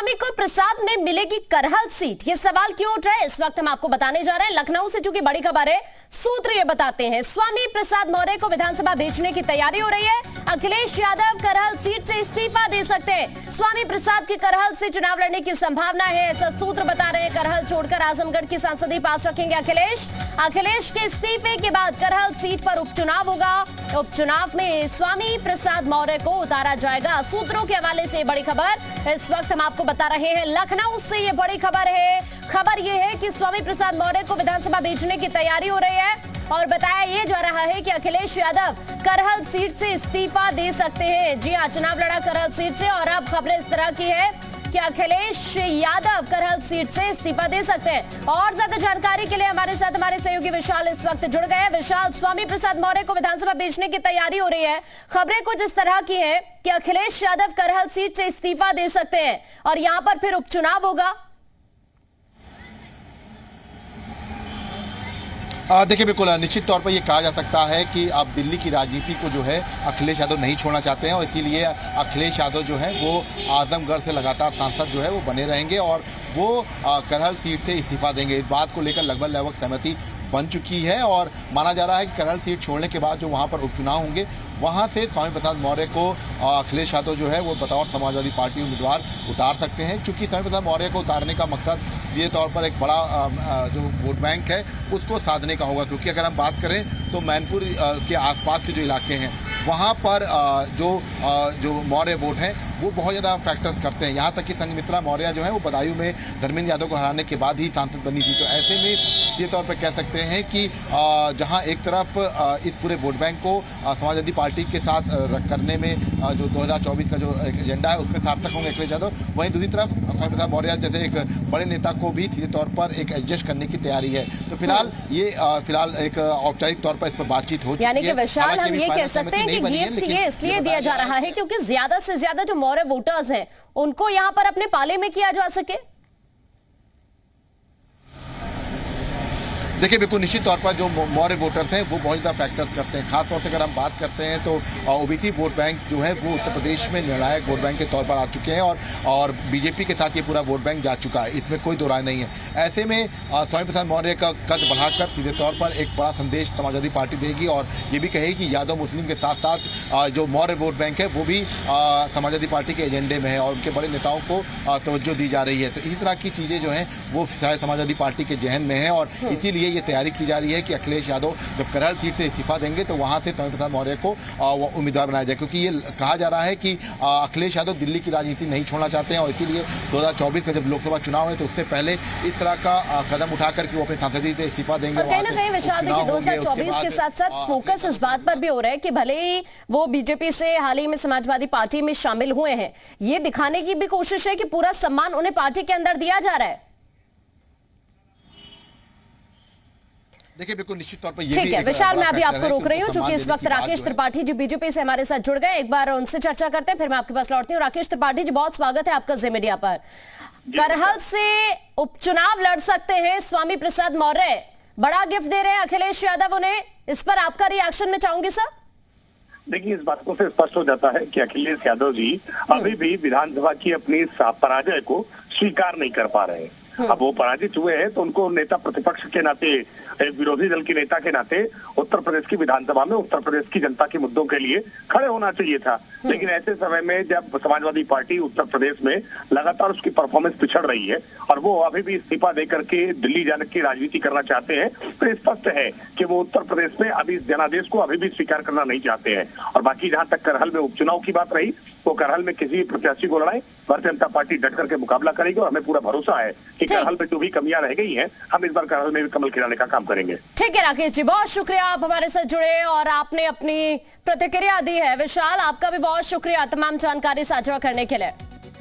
स्वामी को प्रसाद में मिलेगी करहल सीट, ये सवाल क्यों उठ रहा है इस वक्त हम आपको बताने जा रहे हैं। लखनऊ से चूंकि बड़ी खबर है, सूत्र ये बताते हैं स्वामी प्रसाद मौर्य को विधानसभा भेजने की तैयारी हो रही है। अखिलेश यादव करहल सीट से इस्तीफा दे सकते हैं। स्वामी प्रसाद की करहल से चुनाव लड़ने की संभावना है, ऐसा सूत्र बता रहे हैं। करहल छोड़कर आजमगढ़ की सांसदी पास रखेंगे अखिलेश। अखिलेश के इस्तीफे के बाद करहल सीट पर उपचुनाव होगा। उपचुनाव में स्वामी प्रसाद मौर्य को उतारा जाएगा। सूत्रों के हवाले से बड़ी खबर इस वक्त हम आपको बता रहे हैं। लखनऊ से ये बड़ी खबर है। खबर ये है कि स्वामी प्रसाद मौर्य को विधानसभा भेजने की तैयारी हो रही है और बताया ये जा रहा है कि अखिलेश यादव करहल सीट से इस्तीफा दे सकते हैं। जी हां, चुनाव लड़ा करहल सीट से और अब खबरें इस तरह की है कि अखिलेश यादव करहल सीट से इस्तीफा दे सकते हैं। और ज्यादा जानकारी के लिए हमारे साथ हमारे सहयोगी विशाल इस वक्त जुड़ गए। विशाल, स्वामी प्रसाद मौर्य को विधानसभा भेजने की तैयारी हो रही है। खबरें कुछ इस तरह की है कि अखिलेश यादव करहल सीट से इस्तीफा दे सकते हैं और यहां पर फिर उपचुनाव होगा। देखिए, बिल्कुल निश्चित तौर पर यह कहा जा सकता है कि अब दिल्ली की राजनीति को जो है अखिलेश यादव नहीं छोड़ना चाहते हैं और इसीलिए अखिलेश यादव जो है वो आजमगढ़ से लगातार सांसद जो है वो बने रहेंगे और वो करहल सीट से इस्तीफा देंगे। इस बात को लेकर लगभग सहमति बन चुकी है और माना जा रहा है कि करहल सीट छोड़ने के बाद जो वहाँ पर उपचुनाव होंगे वहाँ से स्वामी प्रसाद मौर्य को अखिलेश यादव जो है वो बतौर समाजवादी पार्टी उम्मीदवार उतार सकते हैं। चूँकि स्वामी प्रसाद मौर्य को उतारने का मकसद ये तौर पर एक बड़ा जो वोट बैंक है उसको साधने का होगा, क्योंकि अगर हम बात करें तो मैनपुर के आसपास के जो इलाके हैं वहाँ पर जो मौर्य वोट है वो बहुत ज़्यादा फैक्टर्स करते हैं। यहाँ तक कि संघमित्रा मौर्य जो है वो बदायूं में धर्मेंद्र यादव को हराने के बाद ही सांसद बनी थी। तो ऐसे में ये तौर पर कह सकते हैं कि जहाँ एक तरफ इस पूरे वोट बैंक को समाजवादी पार्टी के साथ करने में जो 2024 का जो एजेंडा है उसमें सार्थक होंगे अखिलेश यादव, वहीं दूसरी तरफ स्वामी प्रसाद मौर्य जैसे एक बड़े नेता को भी सीधे तौर पर एक एडजस्ट करने की तैयारी है। तो फिलहाल एक औपचारिक तौर पर इस पर बातचीत हो चुकी है। यानी कि विशाल, हम ये कह सकते हैं कि गिफ्ट ये इसलिए दिया जा रहा है क्योंकि ज्यादा से ज्यादा जो मौर्य वोटर्स हैं उनको यहां पर अपने पाले में किया जा सके। देखिए, बिल्कुल निश्चित तौर पर जो मौर्य वोटर्स हैं वो बहुत ज़्यादा फैक्टर्स करते हैं। खासतौर से अगर हम बात करते हैं तो ओबीसी वोट बैंक जो है वो उत्तर प्रदेश में निर्णायक वोट बैंक के तौर पर आ चुके हैं और बीजेपी के साथ ये पूरा वोट बैंक जा चुका है, इसमें कोई दो राय नहीं है। ऐसे में स्वामी प्रसाद मौर्य का कद बढ़ाकर सीधे तौर पर एक बड़ा संदेश समाजवादी पार्टी देगी और ये भी कहेगी कि यादव मुस्लिम के साथ साथ जो मौर्य वोट बैंक है वो भी समाजवादी पार्टी के एजेंडे में है और उनके बड़े नेताओं को तवज्जो दी जा रही है। तो इसी तरह की चीज़ें जो हैं वो शायद समाजवादी पार्टी के जहन में है और इसीलिए ये तैयारी की जा रही है कि अखिलेश यादव जब करहल सीट से इस्तीफा देंगे तो वहां से स्वामी प्रसाद मौर्य को उम्मीदवार बनाया जाए, क्योंकि ये कहा जा रहा है कि अखिलेश यादव दिल्ली की राजनीति नहीं छोड़ना चाहते हैं और इसीलिए 2024 का जब लोकसभा चुनाव है तो उससे पहले इस तरह का कदम उठाकर के वो अपनी सांसदी से इस्तीफा देंगे। कहीं ना कहीं विशाल, देखिए 2024 के साथ साथ फोकस इस बात पर भी हो रहा है कि भले ही वो बीजेपी से हाल ही में समाजवादी पार्टी में शामिल हुए हैं, ये दिखाने की भी कोशिश है कि पूरा सम्मान उन्हें पार्टी के अंदर दिया जा रहा है। देखिए, बिल्कुल निश्चित तौर पर ये ठीक है विशाल, मैं अभी आपको रोक रही हूँ क्योंकि इस वक्त राकेश त्रिपाठी जी बीजेपी से हमारे साथ जुड़ गए। एक बार उनसे चर्चा करते हैं, फिर मैं आपके पास लौटती हूँ। राकेश त्रिपाठी जी, बहुत स्वागत है आपका जी मीडिया पर। करहल से उपचुनाव लड़ सकते हैं स्वामी प्रसाद मौर्य, बड़ा गिफ्ट दे रहे हैं अखिलेश यादव उन्हें, इस पर आपका रिएक्शन में चाहूंगी सर। देखिए, इस बात को से स्पष्ट हो जाता है कि अखिलेश यादव जी अभी भी विधानसभा की अपनी पराजय को स्वीकार नहीं कर पा रहे हैं। अब वो पराजित हुए हैं तो उनको नेता प्रतिपक्ष के नाते, एक विरोधी दल के नेता के नाते उत्तर प्रदेश की विधानसभा में उत्तर प्रदेश की जनता के मुद्दों के लिए खड़े होना चाहिए था। लेकिन ऐसे समय में जब समाजवादी पार्टी उत्तर प्रदेश में लगातार उसकी परफॉर्मेंस पिछड़ रही है और वो अभी भी इस्तीफा देकर के दिल्ली जाने की राजनीति करना चाहते हैं, तो स्पष्ट है कि वो उत्तर प्रदेश में अभी जनादेश को अभी भी स्वीकार करना नहीं चाहते हैं। और बाकी जहां तक करहल में उपचुनाव की बात रही, तो करहल में किसी प्रत्याशी को लड़ाए भारतीय जनता पार्टी डट करके मुकाबला करेगी और हमें पूरा भरोसा है कि करहल में जो भी कमियां रह गई हैं, हम इस बार करहल में भी कमल खिलाने का काम करेंगे। ठीक है राकेश जी, बहुत शुक्रिया, आप हमारे साथ जुड़े और आपने अपनी प्रतिक्रिया दी है। विशाल, आपका भी बहुत शुक्रिया तमाम जानकारी साझा करने के लिए।